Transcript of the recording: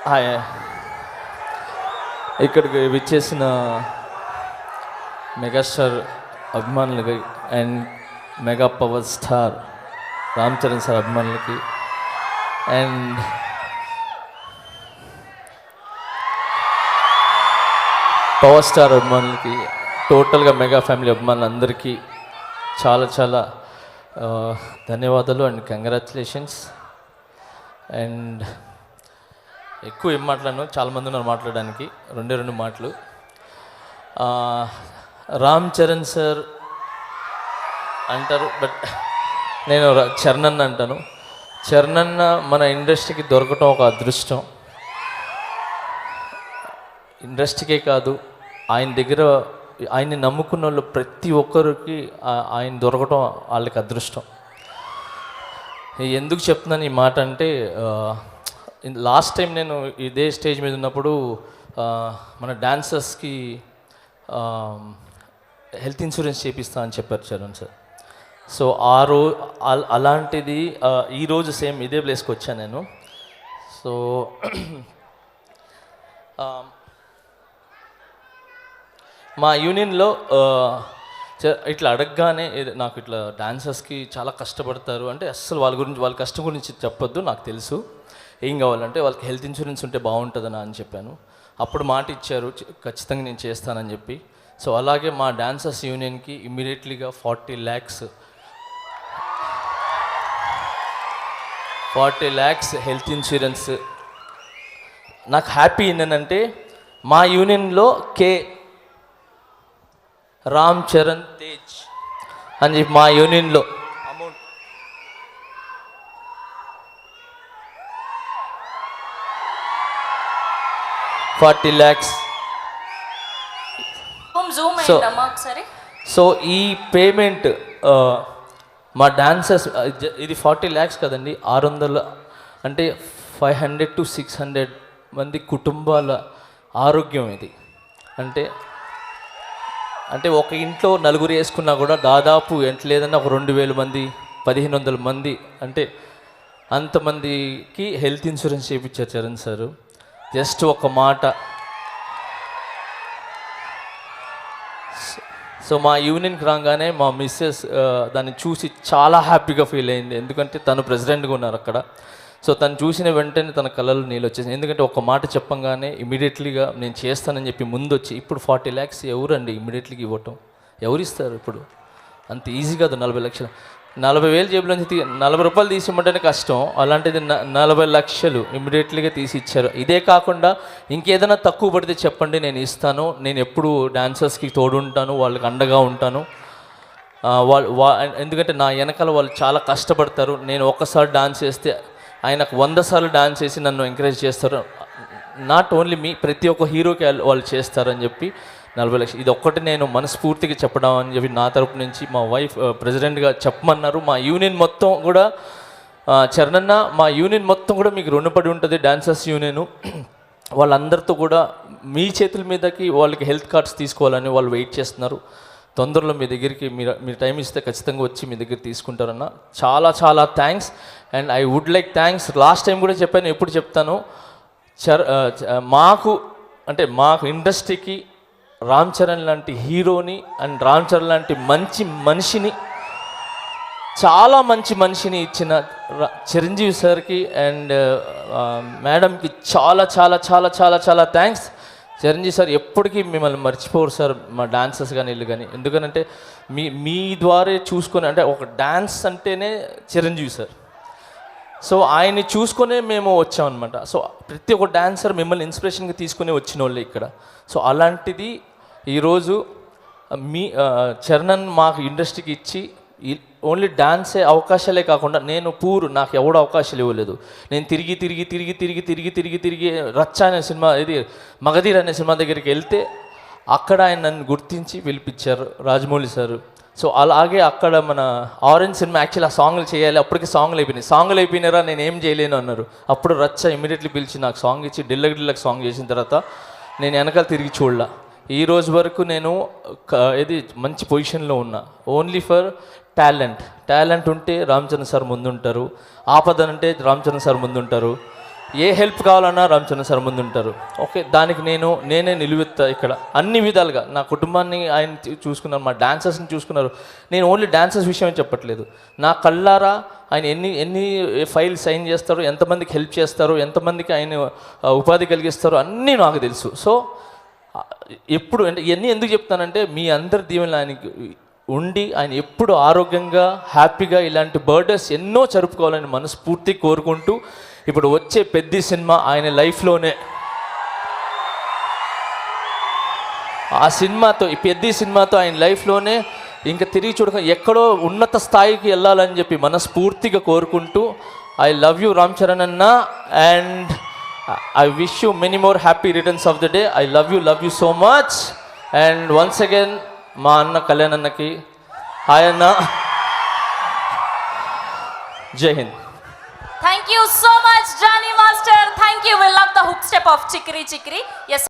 Hi. ఇక్కడికి విచ్చేసిన megastar అభిమానులకి and mega power star Ram Charan sir అభిమానులకి అండ్ పవర్ స్టార్ అభిమానులకి, టోటల్గా మెగా ఫ్యామిలీ అభిమానులందరికీ చాలా చాలా ధన్యవాదాలు అండ్ కంగ్రాచులేషన్స్. అండ్ ఎక్కువ ఏం మాట్లాడను, చాలామంది ఉన్నారు మాట్లాడడానికి. రెండు మాటలు. రామ్ చరణ్ సార్ అంటారు, బట్ నేను చరణ్ అన్న అంటాను. చరణ్ అన్న మన ఇండస్ట్రీకి దొరకటం ఒక అదృష్టం. ఇండస్ట్రీకే కాదు, ఆయన దగ్గర ఆయన్ని నమ్ముకున్న వాళ్ళు ప్రతి ఒక్కరికి ఆయన దొరకటం వాళ్ళకి అదృష్టం. ఎందుకు చెప్తున్నాను ఈ మాట అంటే, లాస్ట్ టైం నేను ఇదే స్టేజ్ మీద ఉన్నప్పుడు మన డాన్సర్స్కి హెల్త్ ఇన్సూరెన్స్ చేపిస్తా అని చెప్పారు చరణ్ సార్. సో అలాంటిది ఈరోజు సేమ్ ఇదే ప్లేస్కి వచ్చాను నేను. సో మా యూనియన్లో ఇట్లా అడగగానే నాకు ఇట్లా డాన్సర్స్కి చాలా కష్టపడతారు అంటే, అస్సలు వాళ్ళ కష్టం గురించి చెప్పొద్దు, నాకు తెలుసు. ఏం కావాలంటే వాళ్ళకి హెల్త్ ఇన్సూరెన్స్ ఉంటే బాగుంటుందని అని చెప్పాను. అప్పుడు మాట ఇచ్చారు, ఖచ్చితంగా నేను చేస్తానని చెప్పి. సో అలాగే మా డాన్సర్స్ యూనియన్కి ఇమ్మీడియట్లీగా 40 lakhs హెల్త్ ఇన్సూరెన్స్. నాకు హ్యాపీ ఏంటంటే మా యూనియన్లో రామ్ చరణ్ తేజ్ అని చెప్పి మా యూనియన్లో అమౌంట్ 40 lakhs. సో ఈ పేమెంట్ మా డాన్సర్స్, ఇది 40 lakhs కదండి, 600 అంటే 500 to 600 మంది కుటుంబాల ఆరోగ్యం ఇది. అంటే ఒక ఇంట్లో నలుగురు వేసుకున్నా కూడా దాదాపు ఎంత లేదన్నా ఒక 2000 మంది, 1500 మంది, అంటే అంతమందికి హెల్త్ ఇన్సూరెన్స్ చేయించారు చరణ్ సారు. జస్ట్ ఒక మాట. సో మా యూనియన్కి రాగానే మా మిస్సెస్ దాన్ని చూసి చాలా హ్యాపీగా ఫీల్ అయింది. ఎందుకంటే తను ప్రెసిడెంట్గా ఉన్నారు అక్కడ. సో తను చూసిన వెంటనే తన కళ్ళలో నీళ్ళు వచ్చేసింది. ఎందుకంటే ఒక మాట చెప్పంగానే ఇమీడియట్లీగా నేను చేస్తానని చెప్పి ముందు వచ్చి, ఇప్పుడు 40 lakhs ఎవరండి ఇమీడియట్లీగా ఇవ్వటం? ఎవరు ఇస్తారు ఇప్పుడు? అంత ఈజీ కాదు. 40 లక్షలు, 40,000 జేబులో నుంచి 40 రూపాయలు తీసి ఇవ్వమంటేనే కష్టం. అలాంటిది 40 లక్షలు ఇమీడియట్లీగా తీసి ఇచ్చారు. ఇదే కాకుండా ఇంకేదైనా తక్కువ పడితే చెప్పండి, నేను ఇస్తాను. నేను ఎప్పుడు డాన్సర్స్కి తోడుంటాను, వాళ్ళకి అండగా ఉంటాను. ఎందుకంటే నా వెనకాల వాళ్ళు చాలా కష్టపడతారు. నేను ఒక్కసారి డాన్స్ చేస్తే ఆయనకు 100 సార్లు డాన్స్ చేసి నన్ను ఎంకరేజ్ చేస్తారు. నాట్ ఓన్లీ మీ, ప్రతి ఒక్క హీరోకి వాళ్ళు చేస్తారని చెప్పి 40 లక్షలు. ఇది ఒక్కటి నేను మనస్ఫూర్తిగా చెప్పడం అని చెప్పి నా తరపు నుంచి మా వైఫ్ ప్రెసిడెంట్గా చెప్పమన్నారు. మా యూనియన్ మొత్తం కూడా చరణన్న, మా యూనియన్ మొత్తం కూడా మీకు రుణపడి ఉంటుంది. డాన్సర్స్ యూనియన్ వాళ్ళందరితో కూడా మీ చేతుల మీదకి వాళ్ళకి హెల్త్ కార్డ్స్ తీసుకోవాలని వాళ్ళు వెయిట్ చేస్తున్నారు. తొందరలో మీ దగ్గరికి మీరు టైం ఇస్తే ఖచ్చితంగా వచ్చి మీ దగ్గర తీసుకుంటారన్న. చాలా చాలా thanks. And I would like thanks, last time కూడా చెప్పాను, ఎప్పుడు చెప్తాను, మాకు ఇండస్ట్రీకి రామ్ చరణ్ లాంటి హీరోని అండ్ రామ్ చరణ్ లాంటి మంచి మనిషిని, చాలా మంచి మనిషిని ఇచ్చిన చిరంజీవి సార్కి అండ్ మేడంకి చాలా చాలా చాలా చాలా చాలా థ్యాంక్స్. చిరంజీవి సార్ ఎప్పటికీ మిమ్మల్ని మర్చిపోరు సార్, మా డాన్సర్స్ కానీ వీళ్ళు కానీ. ఎందుకంటే మీ ద్వారా చూసుకొని, అంటే ఒక డాన్స్ అంటేనే చిరంజీవి సార్. సో ఆయన్ని చూసుకొనే మేము వచ్చామన్నమాట. సో ప్రతి ఒక్క డాన్సర్ మిమ్మల్ని ఇన్స్పిరేషన్గా తీసుకుని వచ్చిన వాళ్ళు ఇక్కడ. సో అలాంటిది ఈరోజు చరణ్ మాకు ఇండస్ట్రీకి ఇచ్చి ఓన్లీ డాన్సే అవకాశాలే కాకుండా, నాకు ఎవడో అవకాశాలు ఇవ్వలేదు. నేను తిరిగి రచ్చ అనే సినిమా, ఇది మగధీర్ అనే సినిమా దగ్గరికి వెళ్తే అక్కడ ఆయన నన్ను గుర్తించి పిలిపించారు రాజమౌళి సారు. సో అలాగే అక్కడ మన ఆరెంజ్ సినిమా యాక్చువల్లీ ఆ సాంగ్లు చేయాలి, అప్పటికి సాంగ్లు అయిపోయినారా, నేను ఏం చేయలేను అన్నారు. అప్పుడు రచ్చ ఇమీడియట్లీ పిలిచి నాకు సాంగ్ ఇచ్చి డిల్లకి సాంగ్ చేసిన తర్వాత నేను వెనకాల తిరిగి చూడలా. ఈ రోజు వరకు నేను ఇది మంచి పొజిషన్లో ఉన్నా. ఓన్లీ ఫర్ టాలెంట్ ఉంటే రామ్ చరణ్ సార్ ముందుంటారు, ఆపదనంటే రామ్ చరణ్ సార్ ముందుంటారు, ఏ హెల్ప్ కావాలన్నా రామ్ చరణ్ సార్ ముందు ఉంటారు. ఓకే, దానికి నేనే నిలువెత్తా ఇక్కడ అన్ని విధాలుగా. నా కుటుంబాన్ని ఆయన చూసుకున్నారు, మా డాన్సర్స్ని చూసుకున్నారు. నేను ఓన్లీ డాన్సర్స్ విషయమే చెప్పట్లేదు, నా కళ్ళారా ఆయన ఎన్ని ఫైల్ సైన్ చేస్తారు, ఎంతమందికి హెల్ప్ చేస్తారు, ఎంతమందికి ఆయన ఉపాధి కలిగిస్తారు అన్నీ నాకు తెలుసు. సో ఎప్పుడు అంటే ఇవన్నీ ఎందుకు చెప్తానంటే మీ అందరి దీవెనలు ఆయనకి ఉండి ఆయన ఎప్పుడు ఆరోగ్యంగా హ్యాపీగా ఇలాంటి బర్త్డేస్ ఎన్నో జరుపుకోవాలని మనస్ఫూర్తి కోరుకుంటూ, ఇప్పుడు వచ్చే పెద్ద సినిమా ఆయన లైఫ్లోనే, ఆ సినిమాతో ఈ పెద్ద సినిమాతో ఆయన లైఫ్లోనే ఇంకా తిరిగి చూడక ఎక్కడో ఉన్నత స్థాయికి వెళ్ళాలని చెప్పి మనస్ఫూర్తిగా కోరుకుంటూ, I love you Ram Charan అన్న, and I wish you many more happy returns of the day. I love you so much. And once again, మా అన్న కళ్యాణ్ అన్నకి హాయ్ అన్న, జై Hind. Thank you so much, Johnny Master. Thank you. We love the hook step of Chikri Chikri. Yes.